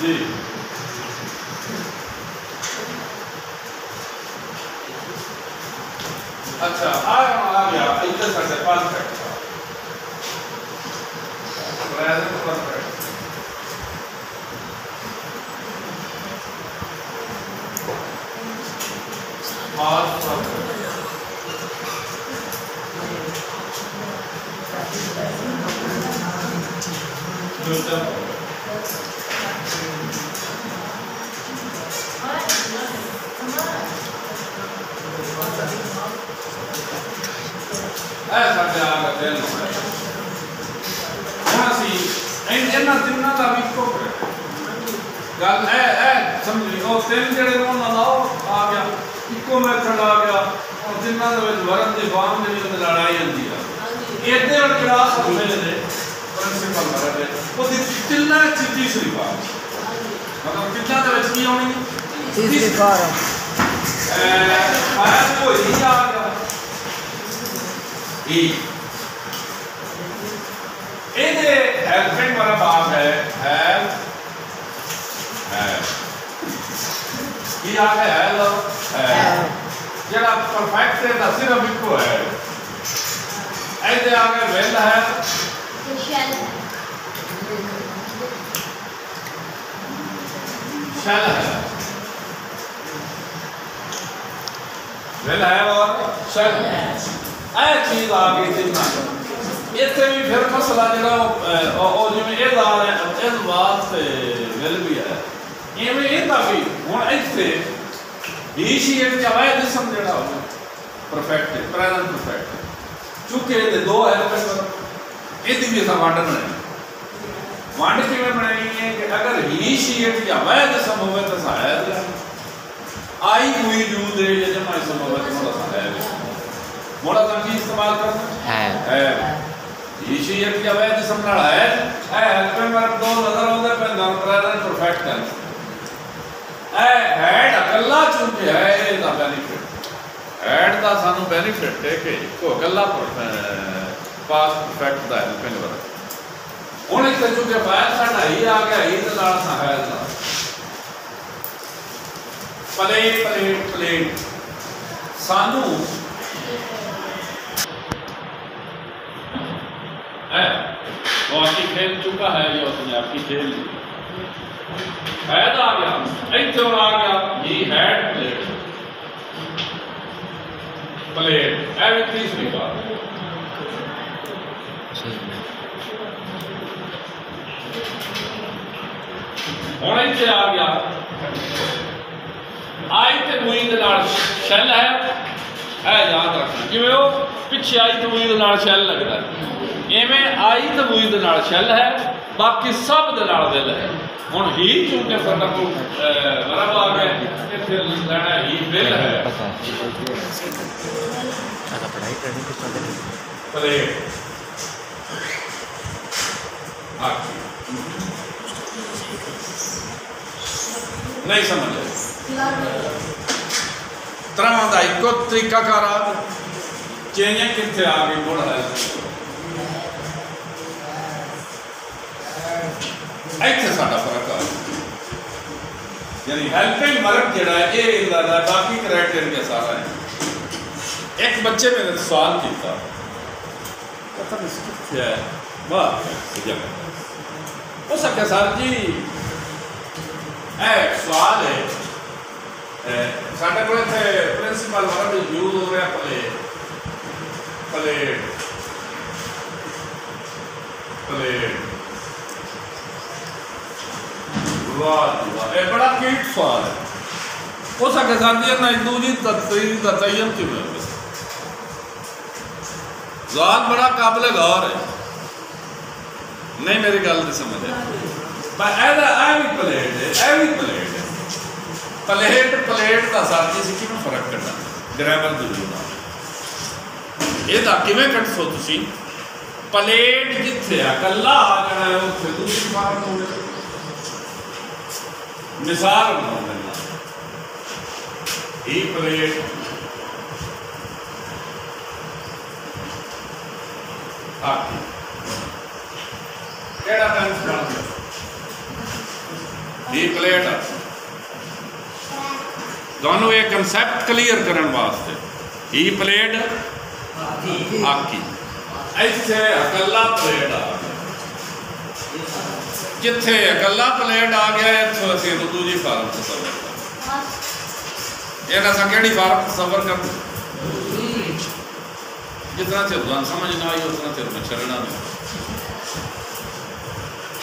जी अच्छा आ गया इधर से perfect present perfect past perfect future साढ़े आगे दिल हूँ असी इन्होंने तिना का भी इको गल है समझी वो तीन जोड़े उन्होंने आ गया इको मैथड आ गया और तिना वरन के फार्म की लड़ाई आती है इतने और क्लास समझे प्रिंसिपल है वो तिना तीसरी बात मतलब तिना की आनी तीसरी बात वो ही आ गया ये हेल्पिंग वाला भाग है हेल्प ये आ गया हेल्प जरा परफेक्ट है ना सिर्फ इको है ऐसे आ गया वेल है शेल है वेल है और शेल है चीज आ गई तिना इतने भी फिर मसला जो जिमें ये दाल है इस बात से मिल भी है इवें इतना भी हूँ इतने ही शीट अवैध जिसम जो परफेक्ट प्रेजेंट परफेक्ट चूंकि ये दो एलिमेंट ये भी अस वंड बनाई वंड किमें बनाई है कि अगर ही शीट अवैध जिसम हो तो शायद आई हुई जूद है जमा जिसम हो तो शायद मोड़ा की इस्तेमाल करना है ईशीयत की अवैध जिसम नाल है हेल्पिंग वर्ब दो नजर आउंदे पे नॉन प्रेजेंट परफेक्ट टेंस हेड अकल्ला चूंकि है इसका बेनिफिट हेड का सानू बेनिफिट है कि इको अकल्ला पास्ट परफेक्ट दा हेल्पिंग वर्ब हुण इत्थे चूंकि फाइल साडा ही आ गया ही दे नाल है प्लेट प्लेट प्लेट सानू है वो आपकी खेल चुका है ये उसने आपकी खेल हैड आ गया इधर आ गया ये हैड प्लेट प्लेट एवरी तीसरी बात और इधर आ गया आई ते मुई दे नाल शैल है याद रखना जिवें वो पिछे आई ते मुई दे नाल शैल लगदा इवें आई तो मुई दे नाल शैल है बाकी सब दे नाल दिल है हुण ही चूंकि फर्क बराबर आ गया फिर लेना ही दिल है अगर पढ़ाई करनी किस तरह प्लेट नहीं समझ तरह का इको तरीका कार चेंज कितने आ गई मुड़ है इतने साडा फर्क आ यानी हेल्पिंग वर्ब जो है ये बाकी करैक्टर सारा है एक बच्चे ने सवाल किया पता नहीं कितने है वाह हो सकता सर जी सवाल है साडे को प्रिंसिपल वर्ब यूज हो रहा प्लेट प्लेट प्लेट बड़ा क्यूट सवाल है हो सके साथी ना दूजी तयन क्यों है सवाल बड़ा काबिल गौर है नहीं मेरी गल तो समझ है प्लेट प्लेट का साथी से किमें फर्क करना ग्रामर दूजी ये किमें कट सो तुसी प्लेट जिथे कला आ जाना है उत्थे दूसरी बात हो गई मिसाल बनाओ ही प्लेट केड़ा टेंस बन गया ई प्लेट दोनों ये कंसैप्ट क्लीयर करने वास्ते ई प्लेट आकी इत्थे अकला प्लेट आ जिथे अकला प्लेट आ गया इतों असीं दूजी फार्म तसवर कर कि फार्म तसवर कर जितना चਿਰ ਤੁਹਾਨੂੰ समझ ना आई उतना चਿਰ मैं छड़ना नहीं।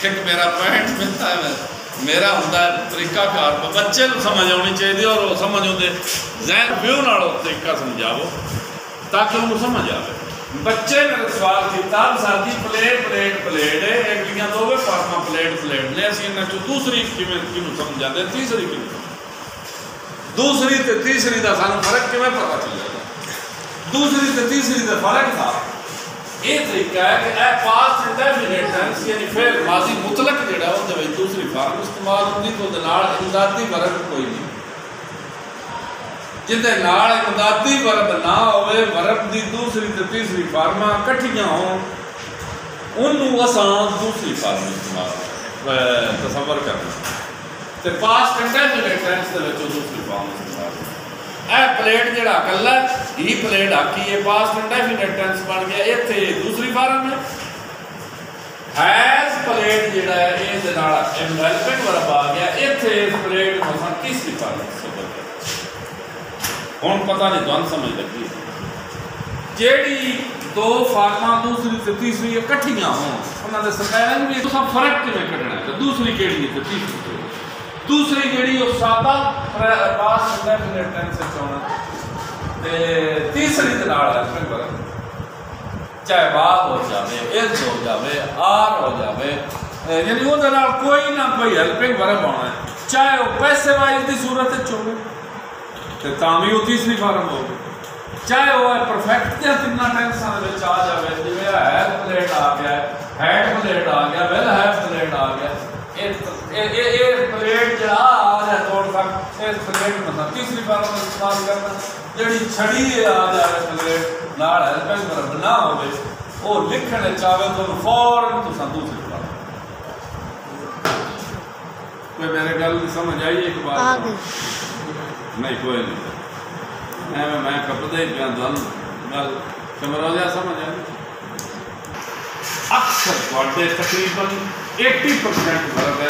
एक मेरा पॉइंट मिलता है मेरा होंगे तरीकाकार बच्चे को समझ आनी चाहिए और वो समझ आते जहन व्यू नालों तरीका समझाओ ताकि उन्होंने समझ आए। बच्चे मेरे सवाल किया साडी प्लेट प्लेट प्लेट एक लिया दो फार्मा प्लेट प्लेट ने असीं इन्हां चों दूसरी किवें समझाते तीसरी किवें दूसरी ते तीसरी का सानूं फर्क किवें पता चलेगा। दूसरी ते तीसरी का फर्क था ये तरीका है कि ए पास्ट इंडेफिनिट टेंस यानी फिर माजी मुतलक जिहड़ा उहदे विच दूसरी फार्म इस्तेमाल होंदी तो उहदे नाल इमदादी वर्ब कोई नहीं जिहदे नाल इमदादी वर्ब ना होवे वर्ब दी दूसरी ते तीसरी फार्मां इकट्ठियां होण उहनूं असां दूसरी फार्म इस्तेमाल तसव्वुर करना ते पास्ट इंडेफिनिट टेंस दे विच दूसरी फार्म इस्तेमाल ए प्लेट जिहड़ा अकला ही प्लेट आकी है पास्ट इंडेफिनिट टेंस बन गया इत्थे दूसरी फार्म है हैज प्लेट जिहड़ा है इहदे नाल हेल्पिंग वर्ब आ गया इत्थे इस प्लेट नूं असां तीसरी फार्म इस्तेमाल कर हुण पता नहीं तुहानूं समझ लगी जेहड़ी दो फार्मां दूसरी ते तीसरी इकट्ठियां होण उन्हां दे स्पैलिंग भी तुसां फर्क किवें कढना है दूसरी किहड़ी है ते तीसरी दूसरी जी सादा पास्ट इंडेफिनिट टेंस होना तीसरी के नाल हेल्पिंग वर्ब चाहे बाद हो जाए इज हो जाए आर हो जाए यानी उहदे नाल कोई ना कोई हेल्पिंग वर्ब होना है चाहे वह पैसे वाइज की सूरत होवे तो भी वो तीसरी फार्म होगी चाहे वह परफेक्ट या तिना टेंसां दे विच आ जाए जिवें हैव प्लेट आ गया हैड प्लेट आ गया विल हैव प्लेट आ गया प्लेट जरा आ जाए तोड़ तक इस प्लेट में तीसरी फार्म इस्तेमाल करना जी छड़ी आ जाए प्लेट नाल हेल्पिंग वर्ब ना होवे वो लिखने चाहे तो फौरन तुसां दूसरी फार्म कोई मेरे गल समझ आई एक बात नहीं कोई नहीं मैं कपड़े ही पिया गल कैमरा लिया समझ आई अक्सर तकरीबन 80% वर्ब है